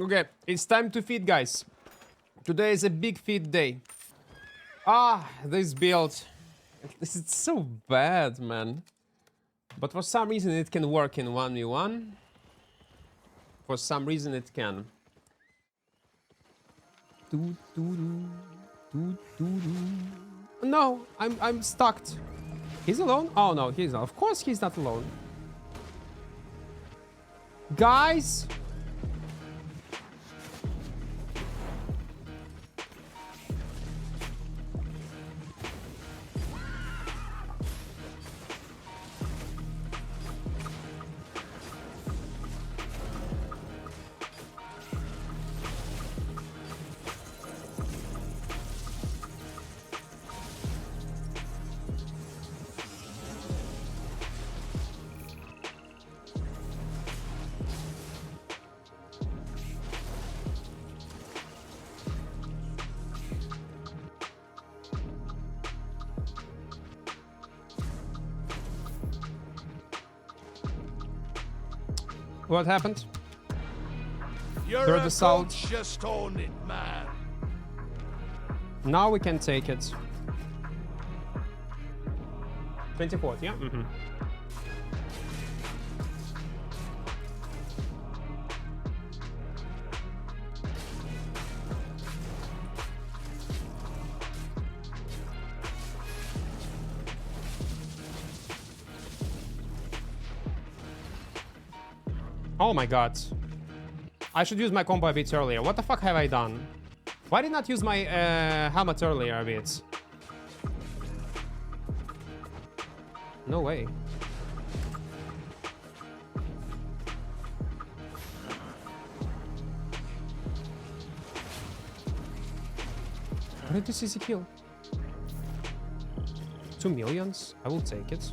Okay, it's time to feed, guys. Today is a big feed day. Ah, this build. This is so bad, man. But for some reason it can work in 1v1. For some reason it can. No, I'm stuck. He's alone? Oh no, he's not. Of course he's not alone. Guys! What happened? You're Third a assault. just own it, man. Now we can take it. 24th, yeah? Mm-hmm. Oh my god. I should use my combo a bit earlier. What the fuck have I done? Why did I not use my helmet earlier a bit? No way. What did this easy kill? 2 millions? I will take it.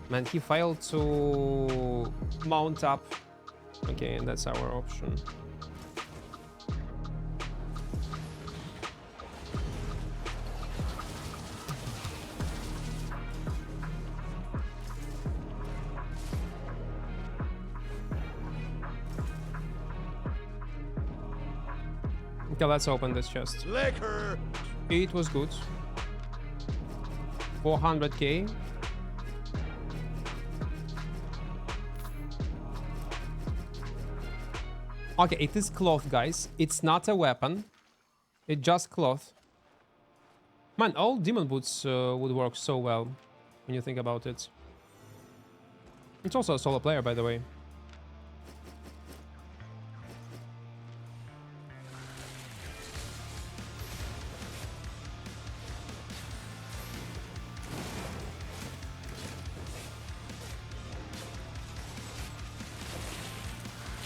Man, he failed to mount up. Okay, and that's our option. Okay, let's open this chest. Liquor. It was good. 400k. Okay, it is cloth, guys. It's not a weapon. It's just cloth. Man, all demon boots would work so well when you think about it. It's also a solo player, by the way.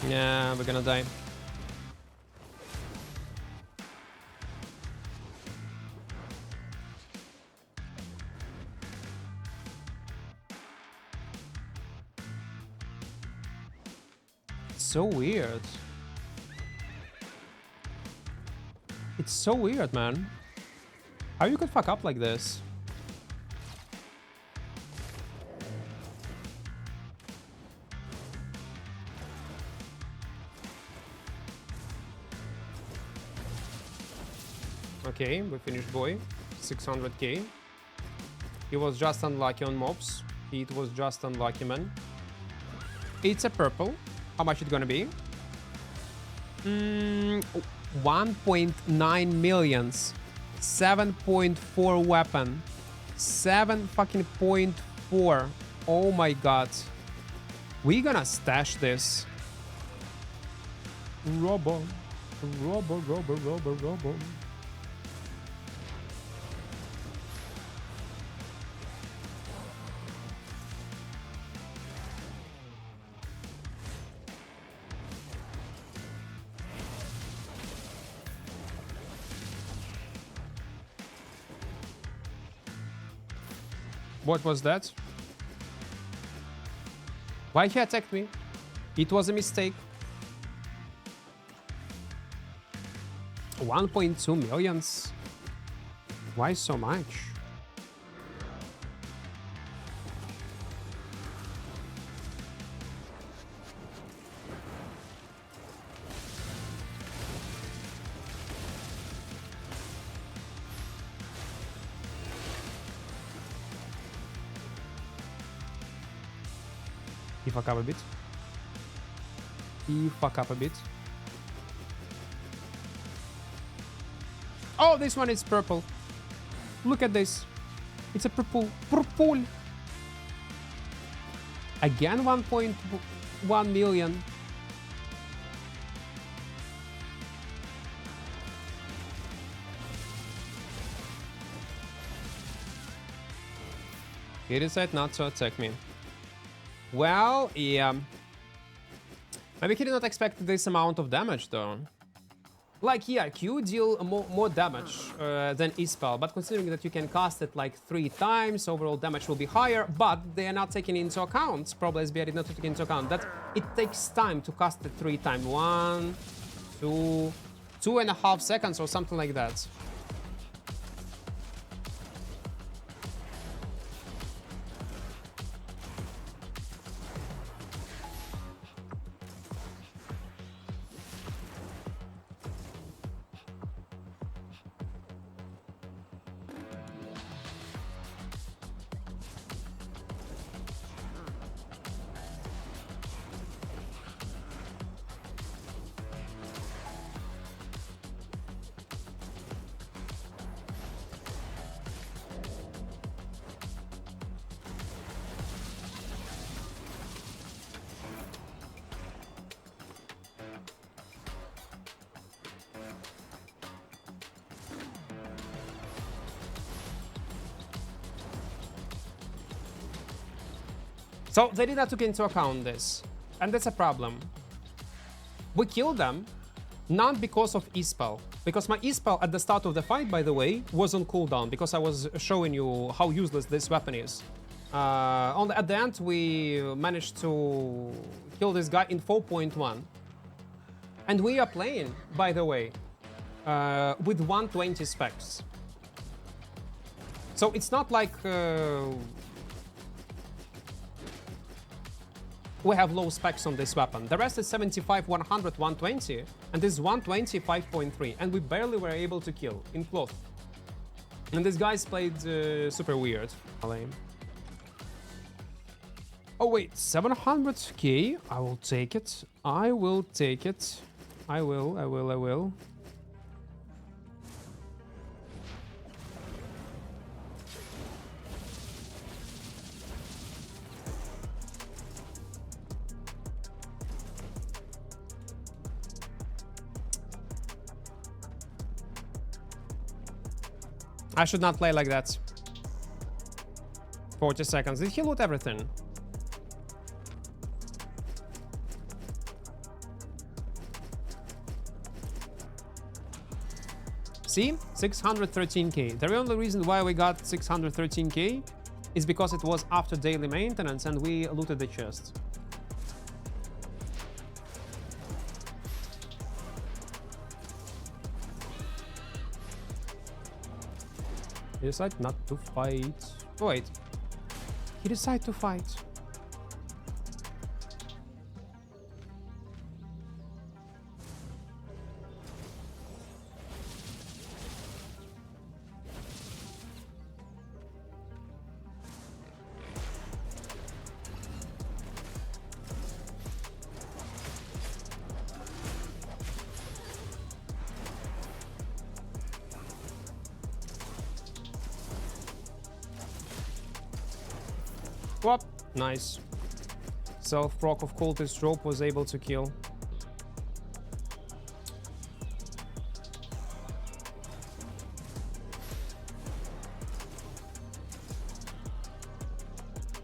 Yeah, we're gonna die. It's so weird. It's so weird, man. How you could fuck up like this? Okay, we finished boy. 600k. He was just unlucky on mobs. It was just unlucky, man. It's a purple. How much it gonna be? 1.9 millions. 7.4 weapon. 7 fucking .4. Oh my god. We gonna stash this. Robo. Robo. What was that? Why he attacked me? It was a mistake. 1.2 millions. Why so much? He fuck up a bit. He fuck up a bit. Oh, this one is purple. Look at this. It's a purple. Purple. Again 1.1 million. He decided not to attack me. Well, yeah. Maybe he did not expect this amount of damage though. Like, yeah, Q deal more damage than E-Spell, but considering that you can cast it like 3 times, overall damage will be higher, but they are not taking into account, probably SBI did not take into account, that it takes time to cast it 3 times. 1, 2, 2.5 seconds or something like that. So they did not take into account this, and that's a problem. We killed them, not because of E-Spell, because my E-Spell at the start of the fight, by the way, was on cooldown, because I was showing you how useless this weapon is. At the end, we managed to kill this guy in 4.1. And we are playing, by the way, with 120 specs. So it's not like we have low specs on this weapon. The rest is 75, 100, 120, and this 120, 5.3, and we barely were able to kill in cloth. And this guy's played super weird. Oh wait, 700k? I will take it. I will take it. I will. I should not play like that. 40 seconds. Did he loot everything? See? 613k. The only reason why we got 613k is because it was after daily maintenance and we looted the chest. He decided not to fight. Oh, wait. He decided to fight. Whoop. Nice. Self-proc of cultist rope was able to kill.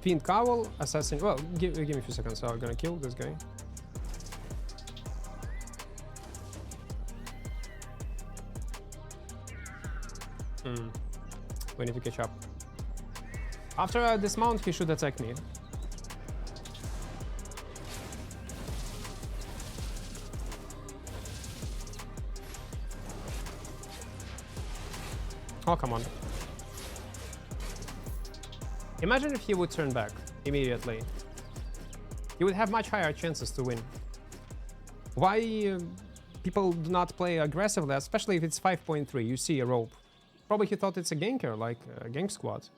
Fiend Cowl, Assassin. Well, give me a few seconds, so I'm gonna kill this guy. We need to catch up. After I dismount, he should attack me. Oh, come on. Imagine if he would turn back immediately. He would have much higher chances to win. Why people do not play aggressively, especially if it's 5.3, you see a rope. Probably he thought it's a ganker, like a gank squad.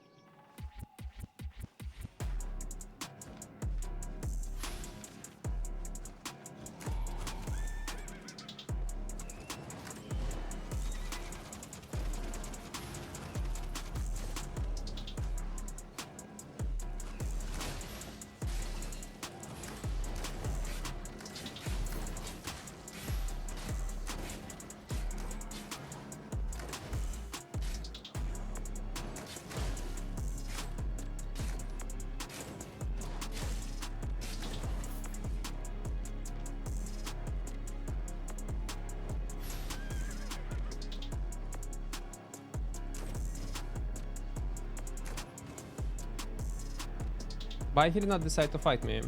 But he did not decide to fight me.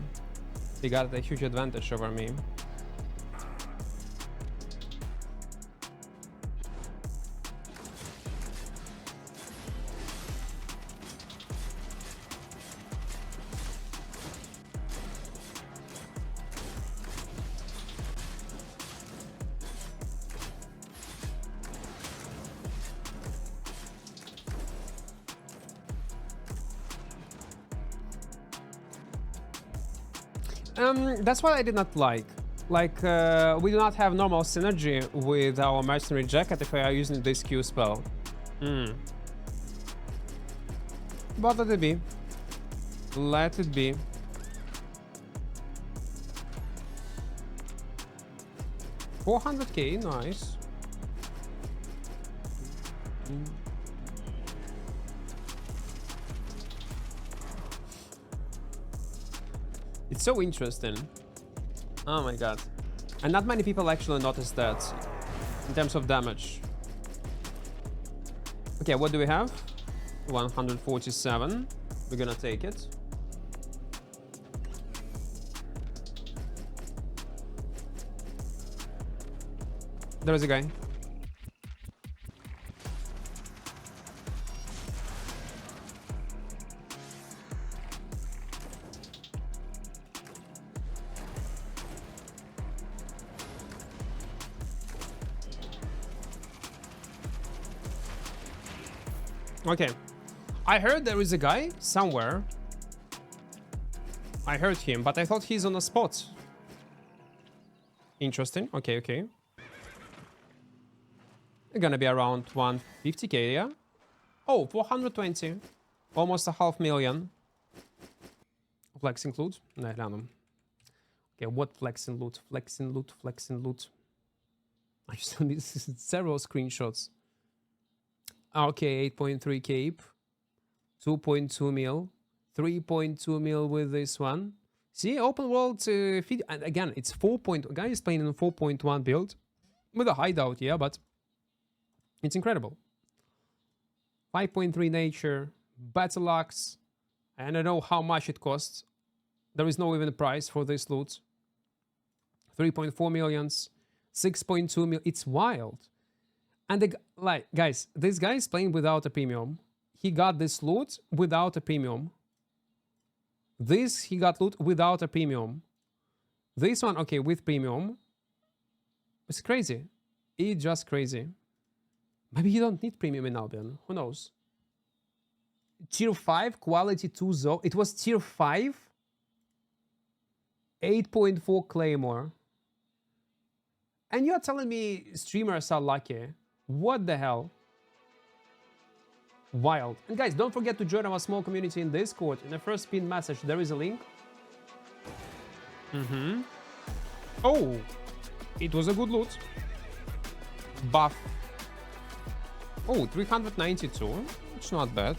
He got a huge advantage over me. That's what I did not like. Like, we do not have normal synergy with our mercenary jacket if we are using this Q spell. But let it be. Let it be. $400k, nice. It's so interesting. Oh my god. And not many people actually notice that in terms of damage. Okay, what do we have? 147. We're gonna take it. There is a guy. Okay, I heard there is a guy somewhere. I heard him, but I thought he's on a spot. Interesting. Okay, okay. They're gonna be around 150k, yeah? Oh, 420. Almost a $500,000. Flexing loot? No, random. Okay, what flexing loot? Flexing loot, flexing loot. I still need several screenshots. Okay, 8.3 cape, 2.2 mil, 3.2 mil with this one. See, open world feed, and again, it's 4. Guy is playing in 4.1 build with a hideout, yeah, but it's incredible. 5.3 nature, battle axe, and I don't know how much it costs. There is no even price for this loot. 3.4 millions, 6.2 mil. It's wild. And like, guys, this guy is playing without a premium. He got this loot without a premium. This, he got loot without a premium. This one, okay, with premium. It's crazy. It's just crazy. Maybe you don't need premium in Albion. Who knows? Tier 5, quality 2 zone. It was tier 5. 8.4 Claymore. And you're telling me streamers are lucky. What the hell? Wild. And guys, don't forget to join our small community in Discord. In the first pinned message, there is a link. Oh, it was a good loot. Buff. Oh, 392. It's not bad.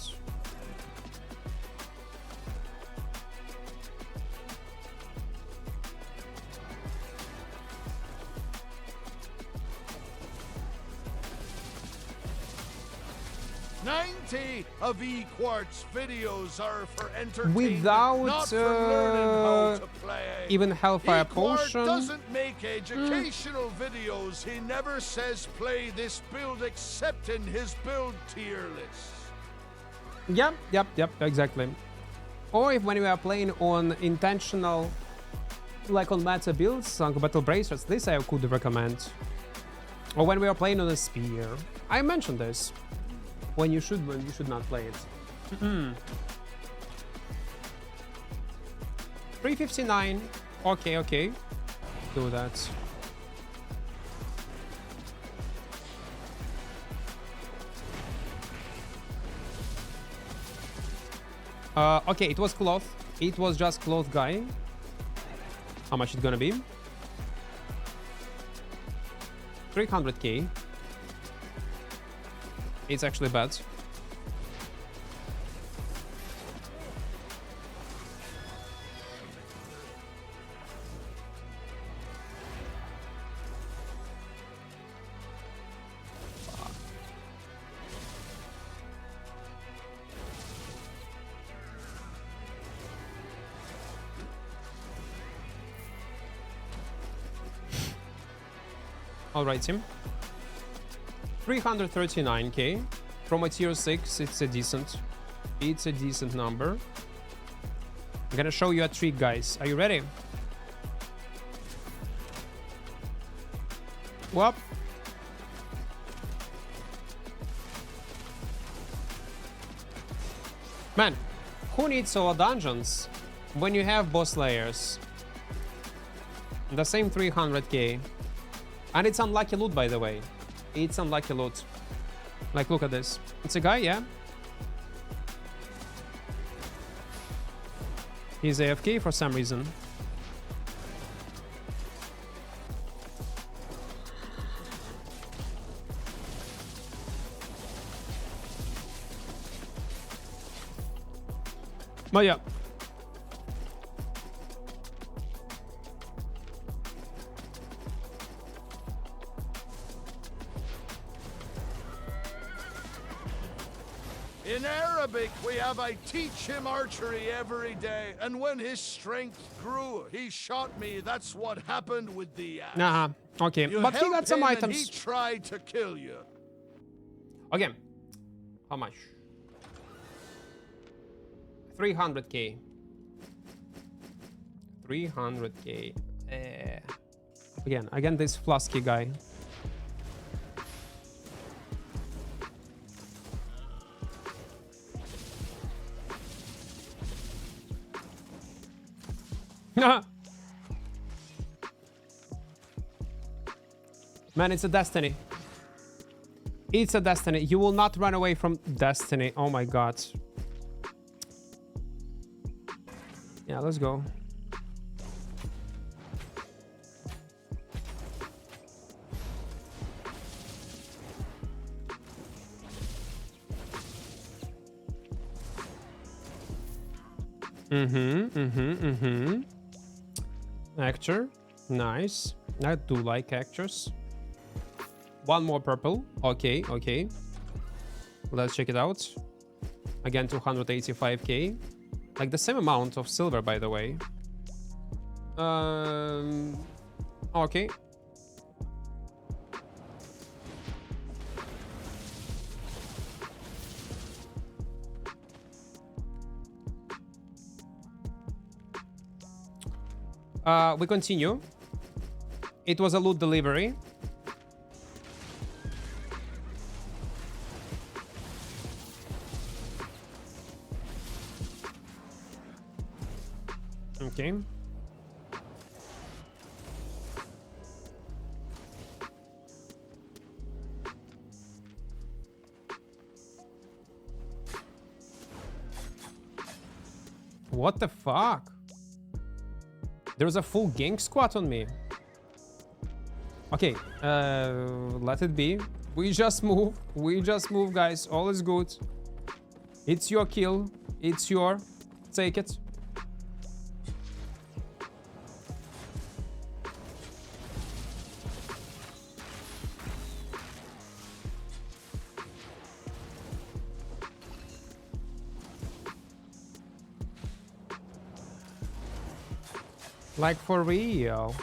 Of Equart's videos are for entertainment, Without not for learning how to play. Even Hellfire Equart Potion doesn't make educational videos. He never says play this build except in his build tier list. Yep, exactly. Or if when we are playing on intentional, like on meta builds, like battle bracers, this I could recommend. Or when we are playing on a spear. I mentioned this. When you should not play it. 359. Okay. Do that. Okay, it was cloth. It was just cloth guy. How much it's gonna be? 300k. It's actually bad. Alright, team. 339k. From a tier 6, it's a decent number. I'm gonna show you a trick, guys. Are you ready? Whoop. Man, who needs solo dungeons when you have boss layers? The same 300k. And it's unlucky loot, by the way. It's unlucky loot. Like, look at this. It's a guy, yeah? He's AFK for some reason. But yeah. In Arabic, we have I teach him archery every day, and when his strength grew, he shot me. That's what happened with the axe. Okay, You but he got helped some him and items. he tried to kill you. Okay. How much? 300k. 300k. Again, this Flusky guy. Man, it's a destiny. It's a destiny. You will not run away from destiny. Oh my god. Yeah, let's go. Actor. Nice. I do like actors. One more purple. Okay, okay. Let's check it out. Again, 285k. Like the same amount of silver, by the way. Okay. We continue. It was a loot delivery. Okay. What the fuck? There's a full gank squad on me. Okay, let it be. We just move. We just move, guys. All is good. It's your kill. It's your... Take it. Like, for real.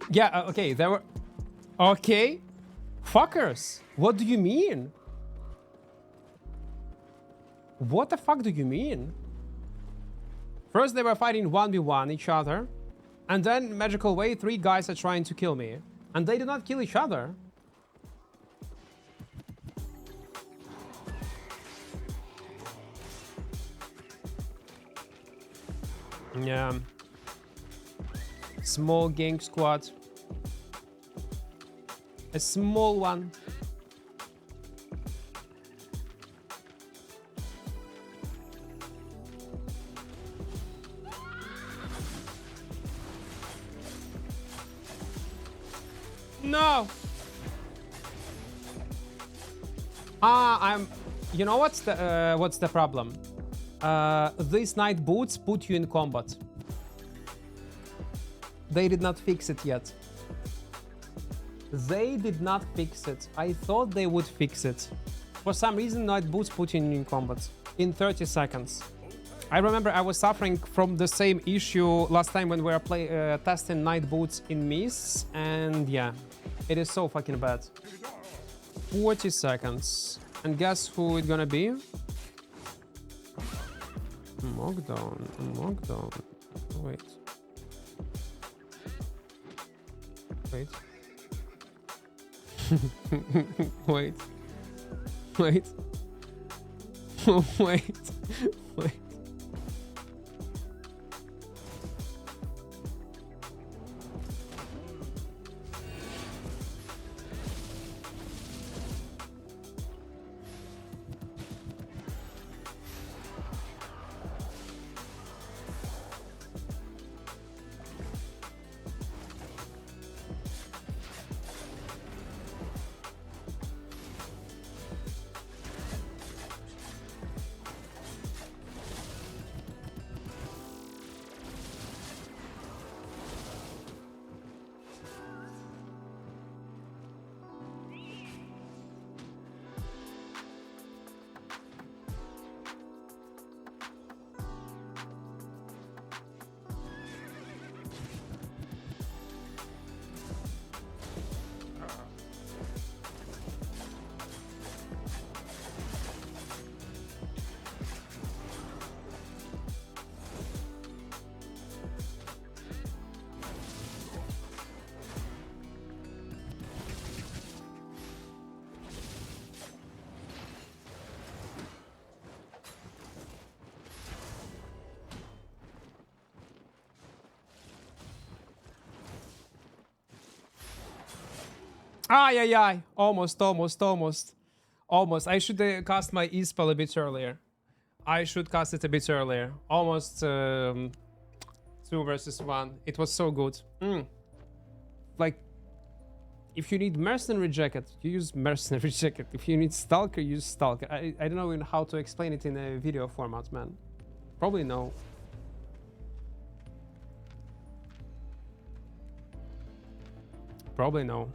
Yeah, okay, there were... Okay. Fuckers. What do you mean? What the fuck do you mean? First they were fighting 1v1 each other, and then magical way 3 guys are trying to kill me, and they do not kill each other. Yeah. Small gank squad. A small one. No. I'm. You know what's the problem? these night boots put you in combat. They did not fix it yet. They did not fix it. I thought they would fix it. For some reason, night boots put you in combat in 30 seconds. I remember I was suffering from the same issue last time when we were testing night boots in mists, and yeah, it is so fucking bad. 40 seconds. And guess who it's gonna be? Knockdown. Knockdown. Wait. Wait. Wait. Wait. Wait. Wait. Ay, ay, ay. Almost. I should cast my E-spell a bit earlier. I should cast it a bit earlier. Almost 2 versus 1. It was so good. Like, if you need Mercenary Jacket, you use Mercenary Jacket. If you need Stalker, use Stalker. I don't know even how to explain it in a video format, man. Probably no. Probably no.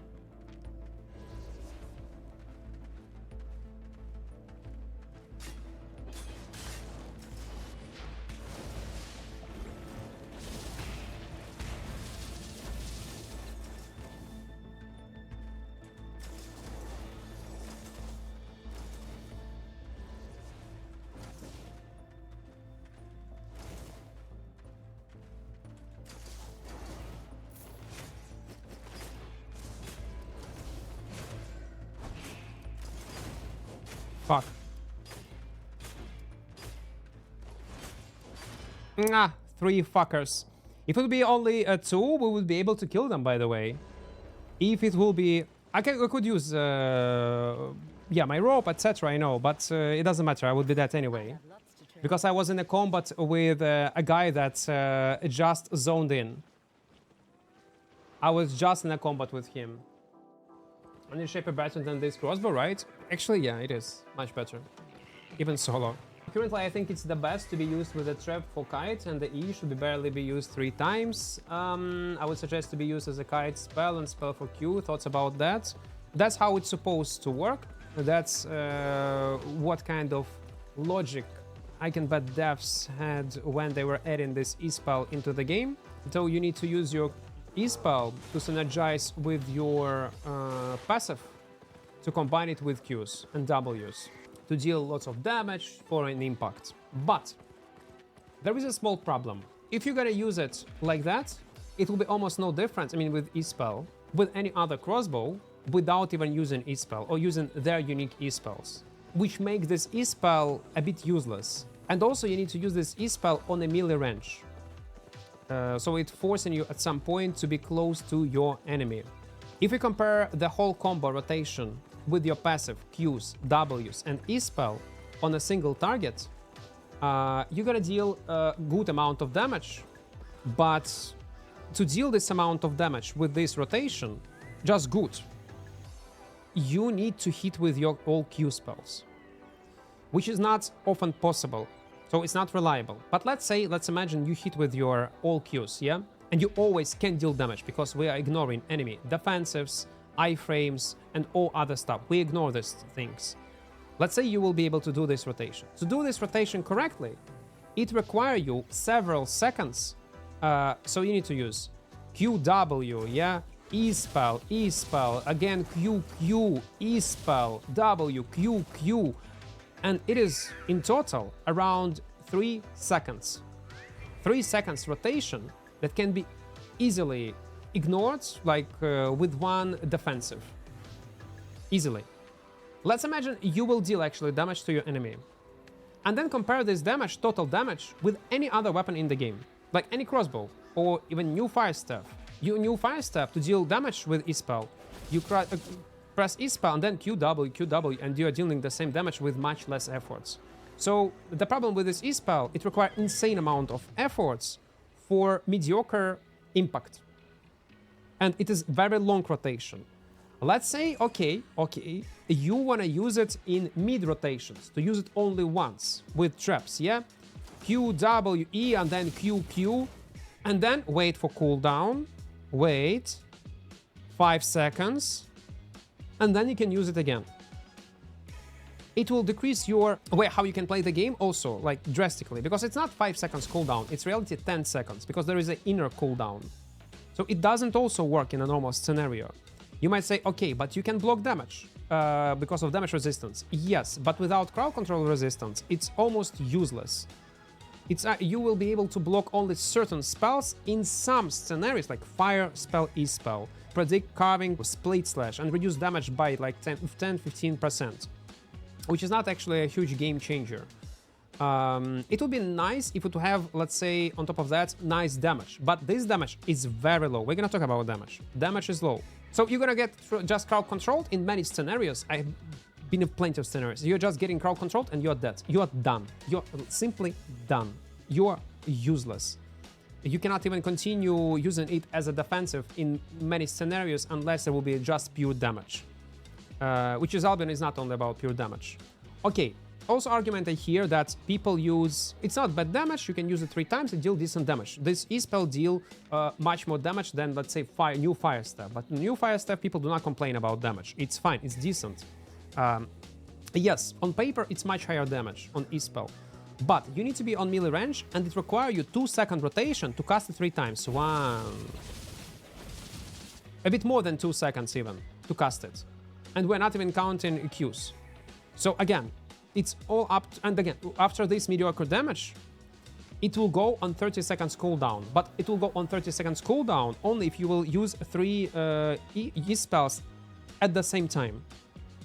Fuck. 3 fuckers. If it would be only 2, we would be able to kill them, by the way. If it will be... I could use... yeah, my rope, etc. I know, but it doesn't matter. I would be dead anyway. Because I was in a combat with a guy that just zoned in. I was just in a combat with him. Only shape better than this crossbow, right? Actually, yeah, it is much better. Even solo. Currently, I think it's the best to be used with a trap for kite, and the E should barely be used 3 times. I would suggest to be used as a kite spell and spell for Q. Thoughts about that? That's how it's supposed to work. That's what kind of logic I can bet devs had when they were adding this E-spell into the game. So you need to use your E-spell to synergize with your passive, to combine it with Qs and Ws, to deal lots of damage for an impact. But there is a small problem. If you're gonna use it like that, it will be almost no difference, I mean with E-spell, with any other crossbow, without even using E-spell or using their unique E-spells, which make this E-spell a bit useless. And also you need to use this E-spell on a melee range. So it's forcing you at some point to be close to your enemy. If you compare the whole combo rotation with your passive Qs, Ws and E-spell on a single target, you're gonna deal a good amount of damage. But to deal this amount of damage with this rotation, just good, you need to hit with your all Q spells, which is not often possible. So it's not reliable. But let's imagine you hit with your all Qs, yeah? And you always can deal damage because we are ignoring enemy defensives, iframes, and all other stuff. We ignore these things. Let's say you will be able to do this rotation. To do this rotation correctly, it requires you several seconds. So you need to use QW, yeah? E-spell, E-spell, again QQ, E-spell, W, QQ. And it is, in total, around 3 seconds. 3 seconds rotation that can be easily ignored, like with one defensive. Easily. Let's imagine you will deal actually damage to your enemy. And then compare this damage, total damage, with any other weapon in the game. Like any crossbow, or even new fire staff. You new fire staff to deal damage with E-spell. You press E-spell and then QW, QW, and you are dealing the same damage with much less efforts. So the problem with this E-spell, it requires insane amount of efforts for mediocre impact. And it is very long rotation. Let's say, okay, you want to use it in mid rotations, to use it only once with traps, yeah? QWE and then QQ, and then wait for cooldown, wait 5 seconds, and then you can use it again. It will decrease your way how you can play the game also, like drastically, because it's not 5 seconds cooldown, it's reality 10 seconds, because there is an inner cooldown. So it doesn't also work in a normal scenario. You might say, okay, but you can block damage because of damage resistance. Yes, but without crowd control resistance, it's almost useless. You will be able to block only certain spells in some scenarios, like fire spell, E-spell, predict carving, split slash, and reduce damage by like 10-15%, which is not actually a huge game changer. It would be nice if it would have, let's say, on top of that, nice damage. But this damage is very low. We're gonna talk about damage. Damage is low. So you're gonna get just crowd controlled in many scenarios. I've been in plenty of scenarios. You're just getting crowd controlled and you're dead. You're done. You're simply done. You're useless. You cannot even continue using it as a defensive in many scenarios unless there will be just pure damage. Which is Albion is not only about pure damage. Okay. Also argument I hear that people use, it's not bad damage, you can use it 3 times and deal decent damage. This E-spell deal much more damage than, let's say, new fire staff. But new fire staff, people do not complain about damage. It's fine, it's decent. Yes, on paper it's much higher damage on E-spell. But you need to be on melee range and it requires you 2-second rotation to cast it 3 times. 1. A bit more than 2 seconds even to cast it. And we're not even counting Qs. So again, it's all up to, and again, after this mediocre damage, it will go on 30 seconds cooldown. But it will go on 30 seconds cooldown only if you will use 3 E-spells at the same time,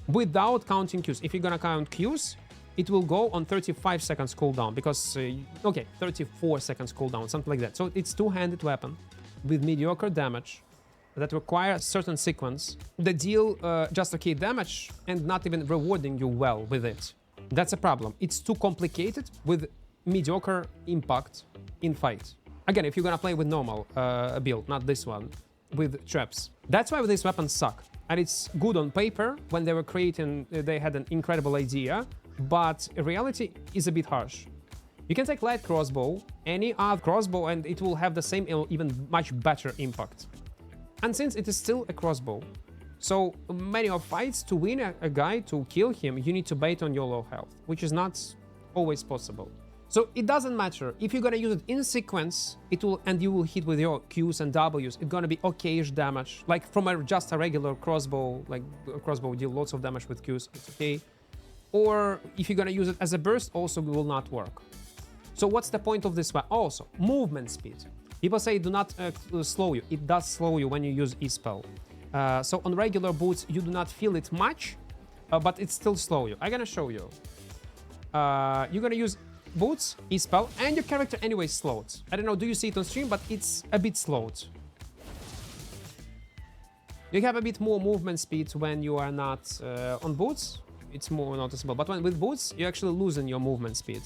without counting Qs. If you're gonna count Qs, it will go on 35 seconds cooldown, because, okay, 34 seconds cooldown, something like that. So it's two-handed weapon with mediocre damage that require certain sequence that deal just okay damage and not even rewarding you well with it. That's a problem. It's too complicated with mediocre impact in fight. Again, if you're gonna play with normal build, not this one, with traps. That's why these weapons suck. And it's good on paper. When they were creating, they had an incredible idea, but reality is a bit harsh. You can take light crossbow, any other crossbow, and it will have the same, even much better impact. And since it is still a crossbow, so many of fights, to win a guy, to kill him, you need to bait on your low health, which is not always possible. So it doesn't matter. If you're gonna use it in sequence, it will, and you will hit with your Qs and Ws, it's gonna be okay-ish damage. Like from just a regular crossbow, like a crossbow deal lots of damage with Qs, it's okay. Or if you're gonna use it as a burst, also will not work. So what's the point of this one? Also, movement speed. People say do not slow you. It does slow you when you use E-spell. So on regular boots, you do not feel it much, but it still slow you. I'm gonna show you. You're gonna use boots, E-spell, and your character anyway slowed. I don't know, do you see it on stream, but it's a bit slowed. You have a bit more movement speed when you are not on boots. It's more noticeable, but when with boots, you're actually losing your movement speed.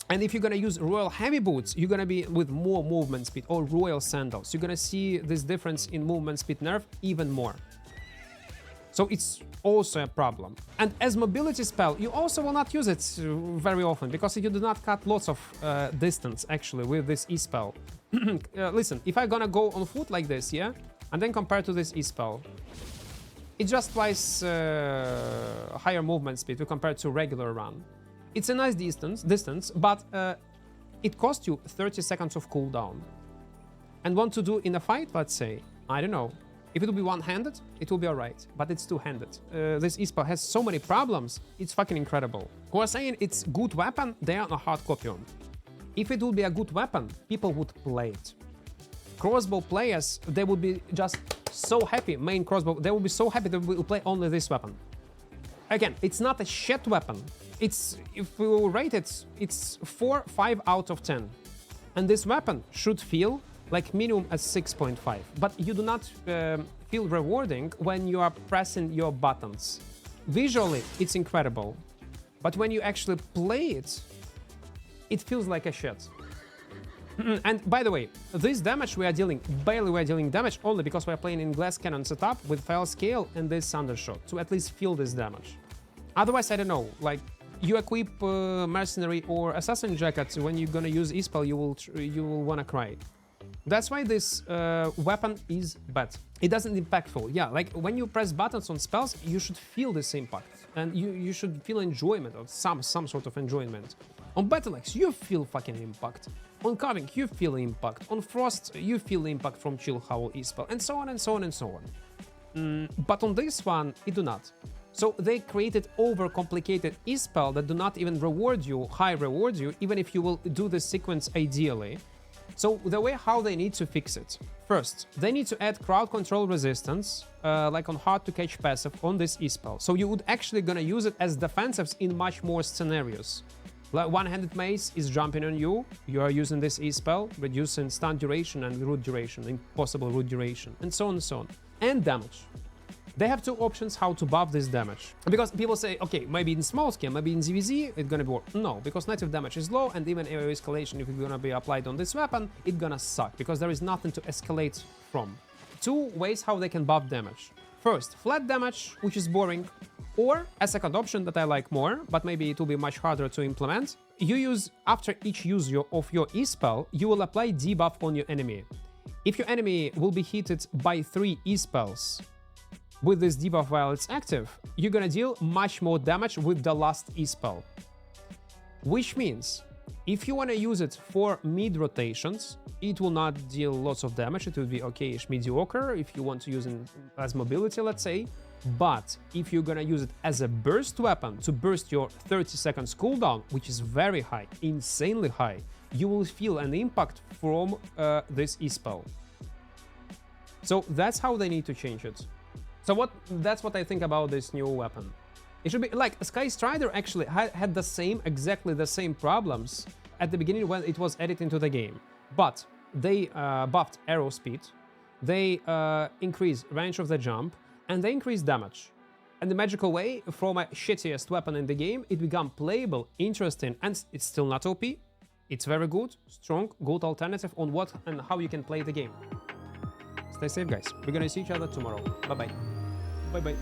And if you're gonna use royal heavy boots, you're gonna be with more movement speed, or royal sandals. You're gonna see this difference in movement speed nerf even more. So it's also a problem. And as mobility spell, you also will not use it very often, because you do not cut lots of distance, actually, with this E-spell. Listen, if I'm gonna go on foot like this, yeah, and then compare to this E-spell, it's just twice higher movement speed to compare to regular run. It's a nice distance, but it costs you 30 seconds of cooldown. And want to do in a fight, let's say, I don't know. If it will be one-handed, it will be alright, but it's two-handed. This E-spell has so many problems, it's fucking incredible. Who are saying it's good weapon, they are a hard copy on. If it would be a good weapon, people would play it. Crossbow players, they would be just so happy, main crossbow, they would be so happy that we will play only this weapon. Again, it's not a shit weapon. It's, if we will rate it, it's 4-5 out of 10. And this weapon should feel like minimum as 6.5. But you do not feel rewarding when you are pressing your buttons. Visually, it's incredible. But when you actually play it, it feels like a shit. And by the way, this damage we are dealing, barely we are dealing damage only because we are playing in glass cannon setup with file scale and this undershot to at least feel this damage. Otherwise, I don't know, like you equip mercenary or assassin jackets, when you're gonna use E-spell, you will wanna cry. That's why this weapon is bad. It doesn't impactful. Yeah, like when you press buttons on spells, you should feel this impact. And you should feel enjoyment, or some sort of enjoyment. On Battle Axe, you feel fucking impact. On Carving, you feel impact. On Frost, you feel impact from Chill Howl E-spell, and so on and so on and so on. But on this one, it do not. So they created overcomplicated E-spell that do not even reward you, high reward you, even if you will do the sequence ideally. So the way how they need to fix it. First, they need to add crowd control resistance, like on hard to catch passive on this E-spell. So you would actually gonna use it as defensives in much more scenarios. Like one-handed mace is jumping on you, you are using this E-spell, reducing stun duration and root duration, impossible root duration, and so on and so on. And damage. They have two options how to buff this damage. Because people say, okay, maybe in small scale, maybe in ZVZ, it's gonna be work. No, because native damage is low, and even AoE escalation, if it's gonna be applied on this weapon, it's gonna suck, because there is nothing to escalate from. Two ways how they can buff damage. First, flat damage, which is boring, or a second option that I like more, but maybe it will be much harder to implement. You use, after each use of your E-spell, you will apply debuff on your enemy. If your enemy will be hit by 3 E-spells, with this debuff while it's active, you're gonna deal much more damage with the last E-spell. Which means, if you wanna use it for mid rotations, it will not deal lots of damage, it will be okay-ish mediocre if you want to use it as mobility, let's say. But if you're gonna use it as a burst weapon to burst your 30 seconds cooldown, which is very high, insanely high, you will feel an impact from this E-spell. So that's how they need to change it. So that's what I think about this new weapon. It should be like Sky Strider actually had exactly the same problems at the beginning when it was added into the game. But they buffed arrow speed, they increased range of the jump, and they increased damage. And the magical way, from a shittiest weapon in the game, it became playable, interesting, and it's still not OP. It's very good, strong, good alternative on what and how you can play the game. Stay safe, guys. We're gonna see each other tomorrow. Bye-bye. Bye-bye.